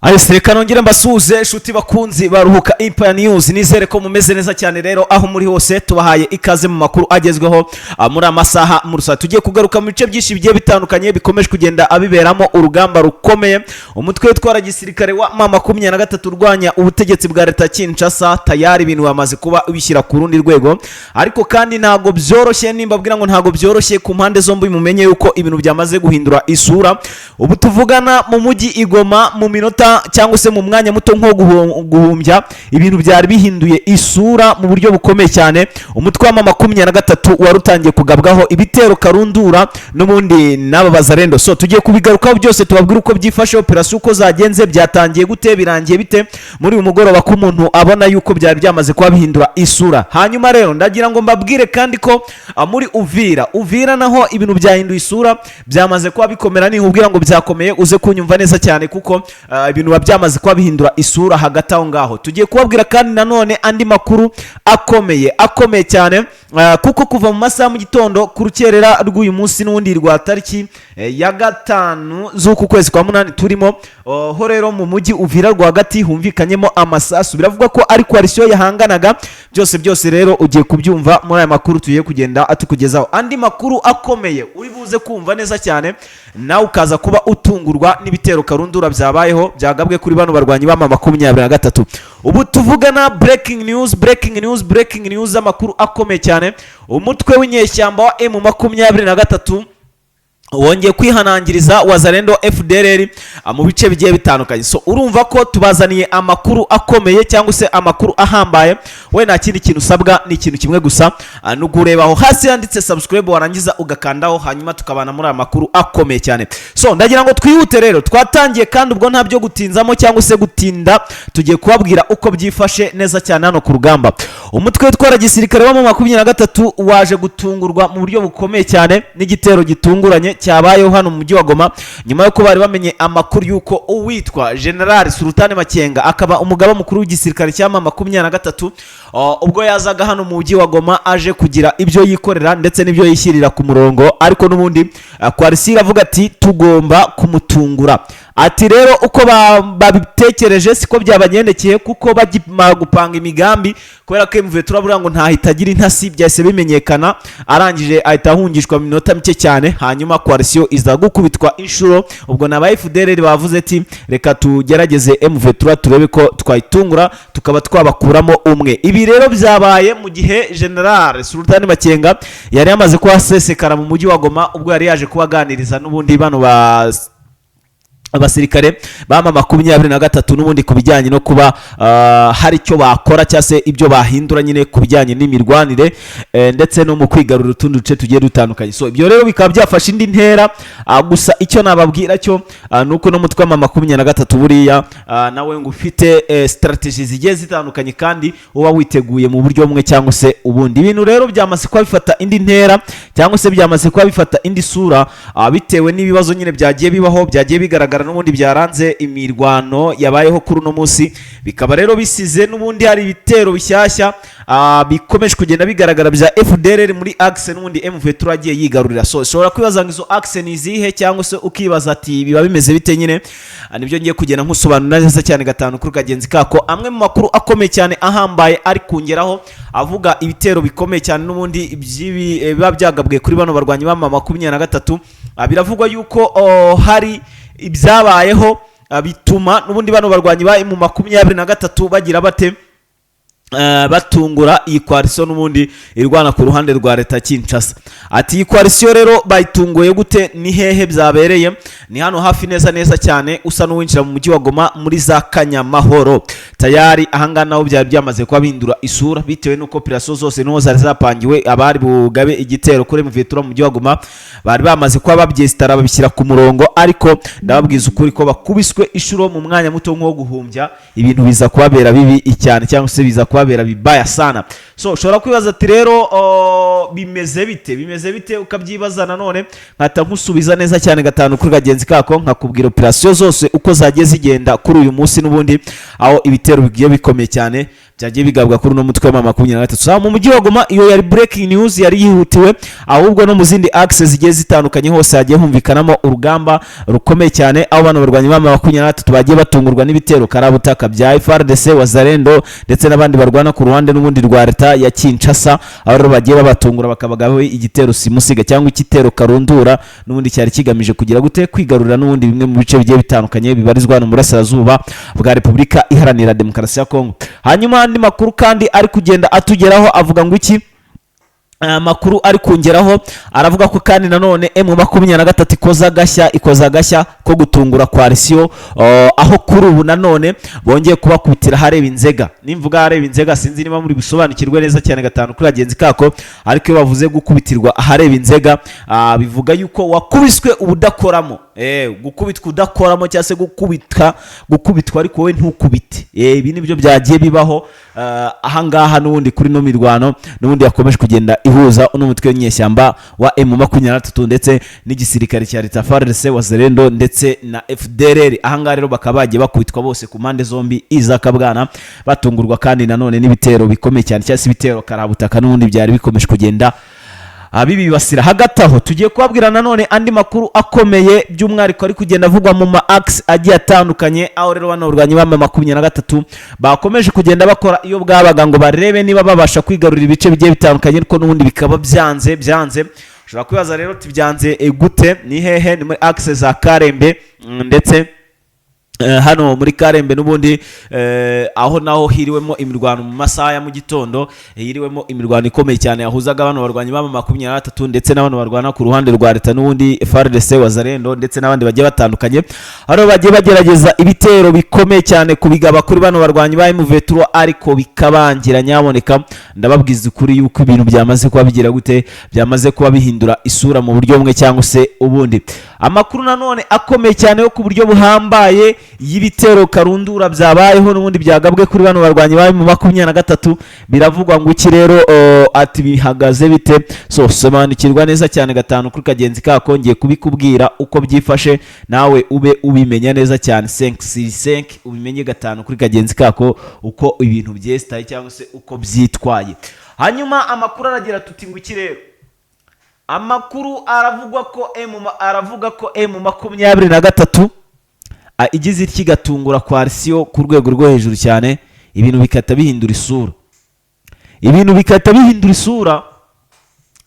Reka nongere mbasuhuze shuti bakunzi baruhuka Empire News, nizere ko mumeze neza cyane. Rero aho muri hose tubahaye ikaze mu makuru agezweho muri amasaha murusa. Tugiye kugaruka mu bice byinshi bigiye bitandukanye bikomeje kugenda abiberamo urugamba rukomeye. Umutwe witwara gisirikare wa M23 urwanya ubutegetsi bwa leta Kinshasa tayari ibintu bamaze kuba bishyira ku rundi rwego, ariko kandi ntago byoroshye. Nimbabwira ngo ntago byoroshye ku mpande zombi, mumenye yuko ibintu byamaze guhindura isura. Ubu tuvugana mu mujyi Igoma mu minota cyangwa se mu mwanya muto nko guhumbya, ibintu byari bihinduye isura mu buryo bukomeye cyane. Umutwe wa M23 warutangiye kugabwaho ibitero karundura n'ubundi n'aba bazarendo. So tugiye kubigarukaho byose, tubabwira uko byifashe, operation uko zagenze, byatangiye gute, birangiye bite muri uyu mugoroba ko umuntu abona yuko byari byamaze kuba bihindura isura. Hanyuma rero ndagira ngo mbabwire kandi ko muri Uvira naho ibintu byahinduye isura, byamaze kuba bikomera. Ni ubwira ngo byakomeye uze kunyumva neza cyane, kuko ibintu byamaze kuba bihindura isura hagati aho ngaho. Tugiye kubabwira kandi nanone andi makuru akomeye cyane, kuko kuva mu masaha mu gitondo ku rukerera rw'uyu munsi n'undi rwa tariki ya 5 z'uku kwezi kwa 8 turimo ho rero mu mujyi Uvira rwagati humvikanyemo amasasu. Biravuga ko ari coalition yahanganaga. Byose rero ugiye kubyumva muri aya makuru tugiye kugenda atukugezaho. Andi makuru akomeye uri buze kumva neza cyane, nawe ukaza kuba utungurwa n'ibitero karundura byabayeho byagabwe kuri bano barwanyi ba M23. Ubu tuvugana breaking news, amakuru akomeye cyane. Umutwe w'inyeshyamba wa M23 wongeye kwihanangiriza wazarendo FDLR mu bice bigiye bitandukanye. So urumva ko tubazaniye amakuru akomeye cyangwa se amakuru ahambaye. We nta kindi kintu usabwa ni ikintu kimwe gusa, nugurebaho hasi yanditse subscribe warangiza ugakandaho, hanyuma tukabana muri amakuru akomeye cyane. So ndagira ngo twihute rero, twatangiye kandi ubwo nta byo gutinzamo cyangwa se gutinda, tugiye kubabwira uko byifashe neza cyane hano ku rugamba. Umutwe witwara gisirikare wa M23 waje gutungurwa mu buryo bukomeye cyane n'igitero gitunguranye cyabayeho hano mu mujyi wa Goma, nyuma yo bari bamenye amakuru yuko uwitwa General Sultan Makenga akaba umugaba mukuru w'igisirikare cya M23 ubwo yazaga hano mu mujyi wa Goma aje kugira ibyo yikorera ndetse n'ibyo yishyirira ku murongo, ariko n'ubundi coalition avuga ati tugomba kumutungura. Ati rero uko babitekereje siko byabagendekeye, kuko bagima gupanga imigambi kubera ko MV turabura ngo ntahitagira intasi, byase bimenyekana. Arangije ahita ahungishwa mu minota mike cyane, hanyuma coalition iza gukubitwa inshuro. Ubwo na FDLR bavuze ati reka tugerageze MV turebe ko twayitungura tukaba twabakuramo umwe. Ibi rero byabaye mu gihe General Sultan Makenga yari yamaze kuhasesekara mu mujyi wa Goma, ubwo yari yaje kubaganiriza n'ubundi bano abasirikare ba M23 n'ubundi kubijyanye no kuba hari icyo bakora cyangwa se ibyo bahindura nyine kubijyanye n'imirwanire ndetse no mu kwigarurira utundi duce tugiye dutandukanye. So ibyo rero bikaba byafashe indi ntera, gusa icyo nababwira cyo nuko no mutwe wa M23 buriya nawe ngo ufite strategies zigiye zitandukanye kandi uba witeguye mu buryo bumwe cyangwa se ubundi. Ibintu rero byamaze kuba bifata indi ntera cyangwa se byamaze kuba bifata indi sura, bitewe n'ibibazo nyine byagiye bibaho, byagiye bigaragara n'ubundi byaranze imirwano yabayeho kuri uno munsi. Bikaba rero bisize n'ubundi hari ibitero bishyashya bikomeje kugenda bigaragara bya FDLR muri axe n'ubundi M23 agiye yigarurira. So ushobora kwibaza ngo izo axe ni zihe, cyangwa se ukibaza ati biba bimeze bite nyine. Nibyo ngiye kugenda nkusobanura neza cyane gatanu kuri kagenzi kako. Amwe mu makuru akomeye cyane ahambaye ari kungeraho avuga ibitero bikomeye cyane n'ubundi biba byagabwe kuri bano barwanyi ba M23. Biravugwa yuko hari ibyabayeho bituma n'ubundi bano barwanyi ba M23 bagira bate batungura iyi coalition n'ubundi irwana ku ruhande rwa leta Kinshasa. Ati iyi coalition rero bayitunguye gute, ni hehe byabereye? Ni hano hafi neza cyane usa n'uwinjira mu mujyi wa Goma muri za Kanyamahoro. Tayari ahangana aho byari byamaze kuba bindura isura, bitewe n'uko operation zose no zari zapangiwe abari bugabe igitero kuri M23 mu mujyi wa Goma bari bamaze kuba babyestara babishyira ku murongo, ariko ndababwiza ukuri ko bakubiswe ishuro mu mwanya muto nko guhumbya, ibintu biza kubabera bibi cyane cyangwa se biza kubabera bibaya sana. So ushobora kwibaza ati rero bimeze bite ukabyibaza. Nanone nkata nkusubiza neza cyane gatanu kuri kagenzi kako, nkakubwira operation zose uko zagiye zigenda kuri uyu munsi n'ubundi, aho ibitero bigiye bikomeye cyane byagiye bigabwa kuri uno mutwe wa 23. Mu mujyi wa Goma iyo yari breaking news yari yihutiwe, ahubwo no mu zindi access zigiye zitandukanye hose hagiye humvikanamo urugamba rukomeye cyane, aho bano barwanyi ba 23 bagiye batungurwa n'ibitero karabutaka bya FARDC Wazalendo ndetse n'abandi barwana ku ruhande n'ubundi rwa leta ya Kinshasa, aho rero bagiye babatungura bakabagaho igitero simusiga cyangwa igitero karundura n'ubundi cyari kigamije kugira gute kwigarurira n'ubundi bimwe mu bice bigiye bitandukanye bibarizwa hano mu burasirazuba bwa Repubulika Iharanira Demokarasi ya Kongo. Hanyuma andi makuru kandi ari kugenda atugeraho avuga ngo iki, makuru ari kongeraho aravuga ko kandi nanone M23 ikoza gashya ko gutungura coalition, aho kuri ubu nanone bongeye kubakubitira hareba inzega. Nimvuga hareba inzega sinzi niba muri bisobanukirwe neza cyane gatanu kuri agenzi kako, ariko bavuze gukubitirwa hareba inzega bivuga yuko wakubiswe ubudakoramo, gukubitwa udakoramo cyangwa se gukubitwa ariko we ntukubite. Ibi nibyo byagiye bibaho ahangaha n'ubundi kuri no mirwano n'ubundi yakomeje kugenda ihuza n'umutwe w'inyeshyamba wa M23 ndetse n'igisirikare cya leta FARDC Wazalendo ndetse na FDLR. Ahangaha rero bakaba bagiye bakubitwa bose ku mpande zombi izakabwana, batungurwa kandi nanone n'ibitero bikomeye cyane cyangwa se ibitero karabutaka n'ubundi byari bikomeje kugenda bibibasira. Hagati aho tugiye kubabwira nanone andi makuru akomeye by'umwariko ari kugenda avugwa mu ma-axe agiye atandukanye, aho rero bano barwanyi ba 23 bakomeje kugenda bakora iyo bwabaga ngo barebe niba babasha kwigarurira ibice bigiye bitandukanye, ariko n'ubundi bikaba byanze. Ushobora kwibaza rero tibyanze gute, ni hehe? Ni muri axe za Karembe ndetse hano muri Karembe n'ubundi aho naho hiriwemo imirwano mu masaha ya mu gitondo, hiriwemo imirwano ikomeye cyane yahuzaga abantu barwanyi ba 23 ndetse n'abantu barwana ku ruhande rwa leta n'ubundi FARDC Wazalendo ndetse n'abandi bagiye batandukanye, aho bagiye bagerageza ibitero bikomeye cyane kubigaba kuri bano barwanyi ba M23, ariko bikabangira. Nyaboneka ndababwiza ukuri yuko ibintu byamaze kuba bigira gute, byamaze kuba bihindura isura mu buryo bumwe cyangwa se ubundi. Amakuru nanone akomeye cyane yo ku buryo buhambaye y'ibitero karundura byabayeho n'ubundi byagabwe kuri bano barwanyi ba M23 biravugwa ngo iki rero ati bihagaze bite. So sobanukirwa neza cyane gatanu kuri kagenzi kako, ngiye kubikubwira uko byifashe nawe ube ubimenya neza cyane 5 ubimenye gatanu kuri kagenzi kako uko ibintu byestaye cyangwa se uko byitwaye. Hanyuma amakuru aragira tuti ngo iki rero, amakuru aravuga ko M23 igize ikigatungura coalition ku rwego rwo hejuru cyane, ibintu bikata bihindura isura.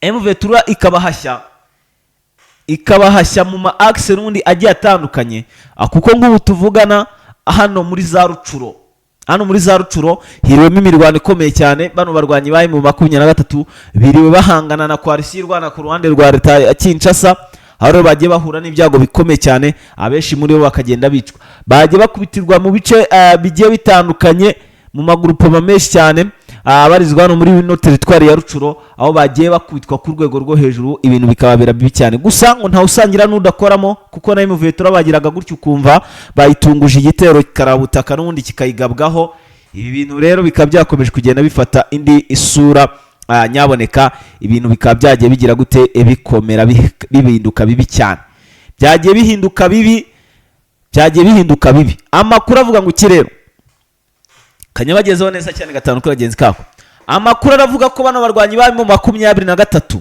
M23 ikabahashya mu ma-axe n'undi agiye atandukanye, kuko nk'ubu tuvugana hano muri za Rucuro hiriwemo imirwano ikomeye cyane. Bano barwanyi ba M23 biriwe bahangana na coalition irwana ku ruhande rwa leta ya Kinshasa, aho bagiye bahura n'ibyago bikomeye cyane, abenshi muri bo bakagenda bicwa, bagiye bakubitirwa mu bice bigiye bitandukanye mu magrupo menshi cyane abarizwa hano muri no territoire ya Rucuro, aho bagiye bakubitwa ku rwego rwo hejuru, ibintu bikababera bibi cyane. Gusa ngo nta usangira n'udakoramo, kuko na M23 bagiraga gutyo ukumva bayitunguje igitero karabutaka n'ubundi kikayigabwaho. Ibi bintu rero bikaba byakomeje kugenda bifata indi isura. Nyaboneka ibintu bikaba byagiye bigira gute, bikomera bihinduka bibi cyane, byagiye bihinduka bibi. Amakuru avuga ngo iki rero, kanyabagezeho neza cyane gatanu kuri agenzi kako. Amakuru aravuga ko bano barwanyi ba M23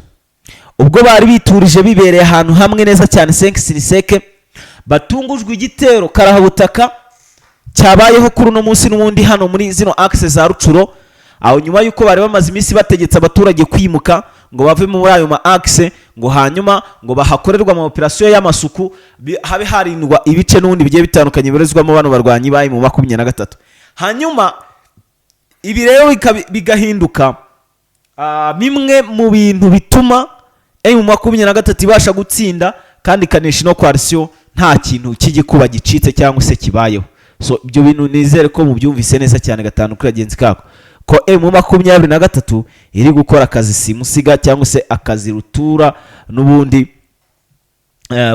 ubwo bari biturije bibereye ahantu hamwe neza cyane 5 batungujwe igitero karahabutaka cyabayeho kuri uno munsi n'ubundi hano muri zino axe za Rucuro, aho nyuma yuko bari bamaze iminsi bategetse abaturage kwimuka ngo bave muri ayo ma-axe, ngo hanyuma ngo bahakorerwa mu operation y'amasuku, habe harindwa ibice n'ubundi bigiye bitandukanye bibarizwamo bano barwanyi ba M23. Hanyuma ibi rero bigahinduka bimwe mu bintu bituma M23 ibasha gutsinda kandi kanisha no coalition nta kintu cy'igikuba gicitse cyangwa se kibayeho. So ibyo bintu nizere ko mubyumvise neza cyane gatanu kuri agenzi kako, ko M23 iri gukora akazi simusiga cyangwa se akazi rutura n'ubundi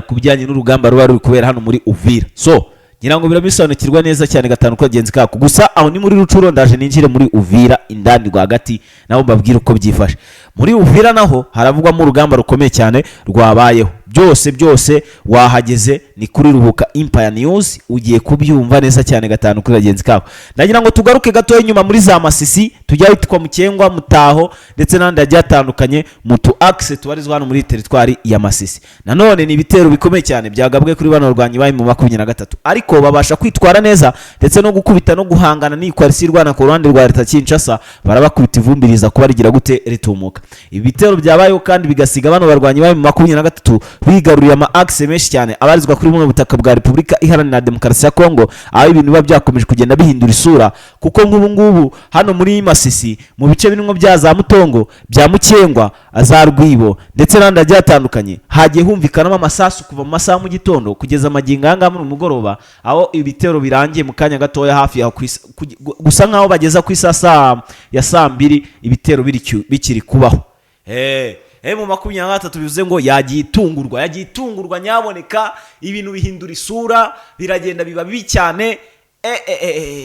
kubijyanye n'urugamba ruba ruri kubera hano muri Uvira. So ngira ngo birabisobanukirwa neza cyane gatanu kuri agenzi kako. Gusa aho ni muri Rucuro, ndaje ninjire muri Uvira indani rwagati nabo mbabwira uko byifashe. muri Uvira naho haravugwamo urugamba rukomeye cyane rwabayeho. byose wahageze ni kuri Ruhuka Empire News, ugiye kubyumva neza cyane gatanu kuri bagenzi kabo. Ndagira ngo tugaruke gato inyuma muri za Masisi, tujya witwa Mukengwa, Mutaho ndetse n'andi yagiye atandukanye mu tu axe tubarizwa hano muri teritwari ya Masisi. Nanone ni ibitero bikomeye cyane byagabwe kuri bano barwanyi bayi mu 23, ariko babasha kwitwara neza ndetse no gukubita no guhangana n'ikoalisi rwana ku ruhande rwa leta Kinshasa, barabakubita ivumbiriza kuba rigira gute ritumuka. Ibi bitero byabayeho kandi bigasiga bano barwanyi bayi mu 23 bigaruriye ama axe menshi cyane abarizwa kuri mu butaka bwa Repubulika Iharanira Demokarasi ya Kongo, aho ibintu biba byakomeje kugenda bihindura isura, kuko nk'ubu ngubu hano muri Masisi mu bice binimwe bya za Mutongo, bya Mukengwa, za Rwibo ndetse n'andi agiye atandukanye, hagiye humvikanamo amasasu kuva mu masaha mu gitondo kugeza amagingo anga mu mugoroba, aho ibitero birangiye mu kanya gatoya hafi ya gusa nkaho bageza ku isasa ya saa 2 ibitero bikiri kubaho. Mu 23 bivuze ngo yagiye itungurwa nyaboneka, ibintu bihindura isura, biragenda biba bibi cyane.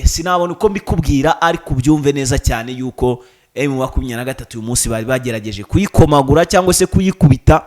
Sinabona uko mbikubwira, ariko ubyumve neza cyane yuko mu 23 uyu munsi bari bagerageje kuyikomagura cyangwa se kuyikubita,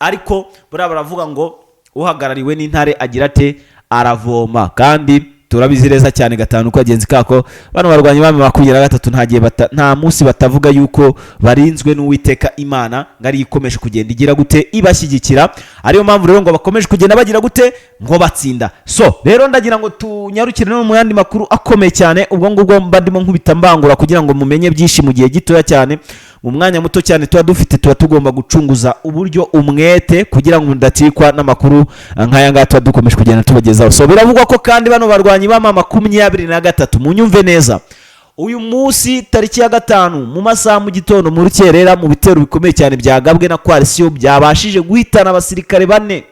ariko baravuga ngo uhagarariwe n'intare agira ate aravoma. Kandi turabizireza cyane gatanu kwa genzi kako bano barwanyi bame 23 nta munsi batavuga yuko barinzwe n'Uwiteka Imana, ngari ikomeje kugenda igira gute ibashyigikira, ariyo mpamvu rero ngo bakomeje kugenda bagira gute ngo batsinda. So rero ndagira ngo tunyarukire no mu yandi makuru akomeye cyane, ubwo ngubwo mbandimo nkubita mbangura kugira ngo mumenye byinshi mu gihe gitoya cyane, mu mwanya muto cyane tuba dufite, tuba tugomba gucunguza uburyo umwete kugira ngo ndatikwa n'amakuru nk'aya ngaya tuba dukomeje kugenda tubagezaho. So biravugwa ko kandi bano barwanyi bama 23 munyumve neza, uyu munsi tariki ya 5 mu masaha mu gitondo mu rukerera, mu bitero bikomeye cyane byagabwe na coalition byabashije guhitana abasirikare 4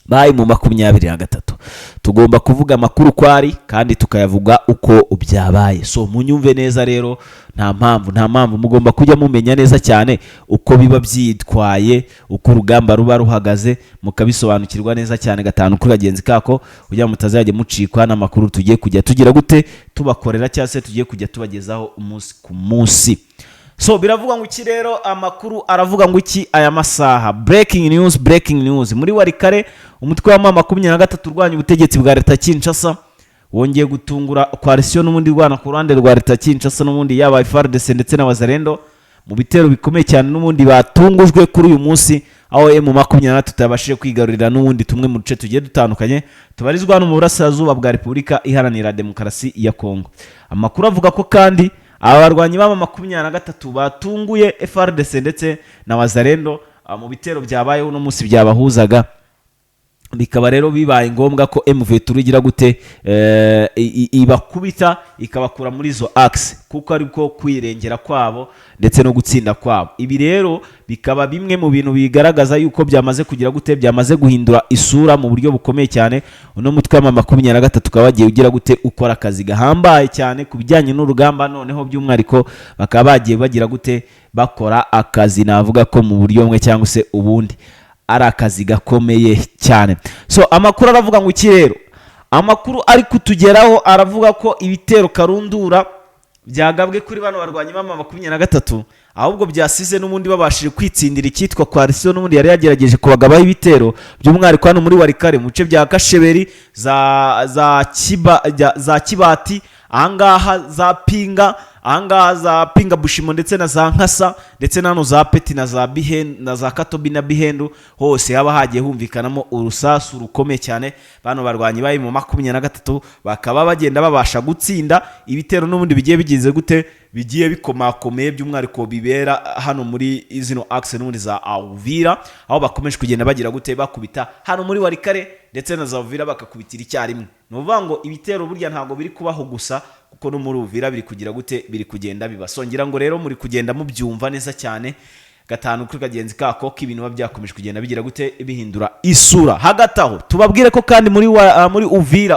bayi mu 23. Tugomba kuvuga amakuru kwari kandi tukayavuga uko byabaye. So munyumve neza rero, nta mpamvu mugomba kujya mumenya neza cyane uko biba byitwaye, uko urugamba ruba ruhagaze, mukabisobanukirwa neza cyane gatanu kuri bagenzi kako, kugira mutazajye mucikwa n'amakuru tugiye kujya tugira gute tubakorera cyangwa se tugiye kujya tubagezaho umunsi ku munsi. So biravuga ngo iki rero, amakuru aravuga ngo iki aya masaha, breaking news muri Warikare, umutwe wa 23 urwanya ubutegetsi bwa leta Kinshasa wongeye gutungura coalition n'ubundi rwana ku ruhande rwa leta Kinshasa n'ubundi yaba FARDC ndetse na Wazalendo mu bitero bikomeye cyane n'ubundi batungujwe kuri uyu munsi, aho M23 tabashije kwigarurira n'ubundi tumwe mu duce tugiye dutandukanye tubarizwa no mu burasirazuba bwa Repubulika Iharanira Demokarasi ya Kongo. Amakuru avuga ko kandi abarwanyi baba 23 batunguye FARDC ndetse na Wazalendo mu bitero byabayeho no munsi byabahuzaga, bikaba rero bibaye ngombwa ko M23 igira gute ibakubita ikabakura muri zo axe, kuko ariko kwirengera kwabo ndetse no gutsinda kwabo. Ibi rero bikaba bimwe mu bintu bigaragaza yuko byamaze kugira gute, byamaze guhindura isura mu buryo bukomeye cyane. Uno mutwe wa 23 tukaba bagiye ugira gute ukora akazi gahambaye cyane ku bijyanye n'urugamba, noneho by'umwariko bakaba bagiye bagira gute bakora akazi navuga ko mu buryo bumwe cyangwa se ubundi ari akazi gakomeye cyane. So amakuru aravuga ngo iki rero, amakuru ari kutugeraho aravuga ko ibitero karundura byagabwe kuri bano barwanyi bama 23 ahubwo byasize n'ubundi babashije kwitsindira ikitwa coalition n'ubundi yari yagerageje kubagabaho ibitero by'umwariko hano muri Warikare mu bice bya Kasheberi, za Kibati, ahangaha za Pinga, ahangaha za Pinga Bushimo ndetse na za Nkasa ndetse nano za Peti na za Bihen na za Katobi na Bihendu, hose haba hagiye humvikanamo urusasu rukomeye cyane. Bano barwanyi bayi mu 23 bakaba bagenda babasha gutsinda ibitero n'ubundi bigiye bigize gute, bigiye bikomakomeye by'umwariko bibera hano muri izino axe n'ubundi za Uvira, aho bakomeje kugenda bagira gute bakubita hano muri Warikare ndetse na za Uvira bakakubitira icyarimwe. Nuvuga ngo ibitero burya ntago biri kubaho gusa, kuko no muri Uvira biri kugira gute, biri kugenda bibasongira ngo rero muri kugenda mubyumva neza cyane gatanu kuri kagenzi kako ko ibintu byakomeje kugenda bigira gute bihindura isura. Hagataho tubabwire ko kandi muri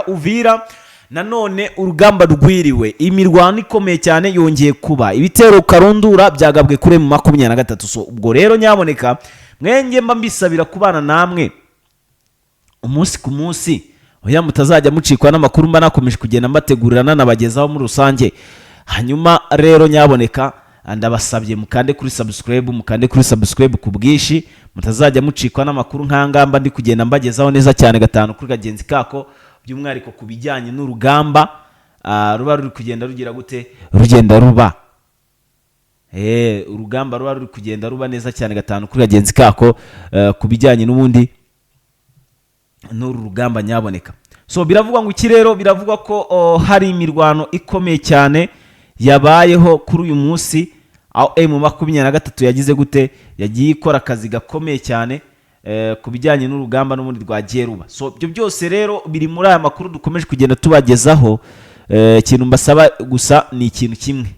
Uvira nanone urugamba rwiriwe, imirwano ikomeye cyane yongeye kuba, ibitero karundura byagabwe kure mu 23. So ubwo rero nyaboneka mwenge mba mbisabira kubana namwe umunsi ku munsi, oya mutazajya mucikwa n'amakuru mba nakomeje kugenda mbategurira nanabagezaho muri rusange. Hanyuma rero nyaboneka ndabasabye mukande kuri subscribe ku bwishi, mutazajya mucikwa n'amakuru nkangamba ndi kugenda mbagezaho neza cyane gatanu kuri kagenzi kako, by'umwihariko ku bijyanye n'urugamba ruba ruri kugenda rugira gute, rugenda ruba urugamba ruba ruri kugenda ruba neza cyane gatanu kuri kagenzi kako, ku bijyanye n'ubundi n'uru rugamba nyaboneka. So biravuga ngo iki rero, biravuga ko hari imirwano ikomeye cyane yabayeho kuri uyu munsi, aho M23 yagize gute, yagiye ikora akazi gakomeye cyane ku bijyanye n'urugamba n'ubundi rwagiye ruba. So ibyo byose rero biri muri aya makuru dukomeje kugenda tubagezaho. Ikintu mbasaba gusa ni ikintu kimwe,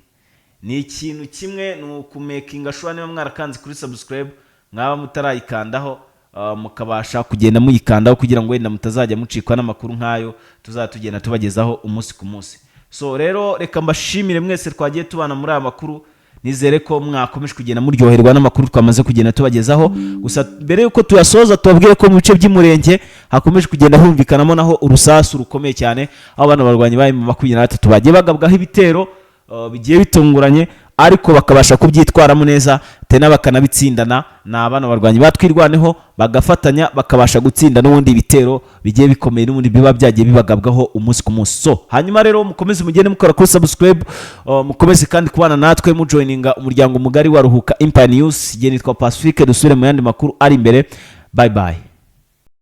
ni ukumekinga sure niba mwarakanze kuri subscribe, mwaba mutarayikandaho mukabasha kugenda muyikandaho kugira ngo wenda mutazajya mucikwa n'amakuru nk'ayo tuzatugenda tubagezaho umunsi ku munsi. So rero reka mbashimire mwese twagiye tubana muri aya makuru, nizere ko mwakomeje kugenda muryoherwa n'amakuru twamaze kugenda tubagezaho. Gusa mbere yuko tuyasoza tubabwire ko mu bice by'umurenge hakomeje kugenda humvikanamo naho urusasu rukomeye cyane, aho abantu barwanya baye mu 23 bagiye bagabwaho ibitero bigiye bitunguranye, ariko bakabasha kubyitwaramo neza tena bakanabitsindana. Na abana barwanyi batwirwaneho bagafatanya bakabasha gutsinda n'ubundi ibitero bigiye bikomeye n'ubundi biba byagiye bibagabwaho umunsi ku munsi. So hanyuma rero mukomeze mugende mukora kuri subscribe, mukomeze kandi kubana natwe mu joininga umuryango mugari wa Ruhuka Empire News. Nitwa Pacifique, dusubire mu yandi makuru ari imbere. Bye bye.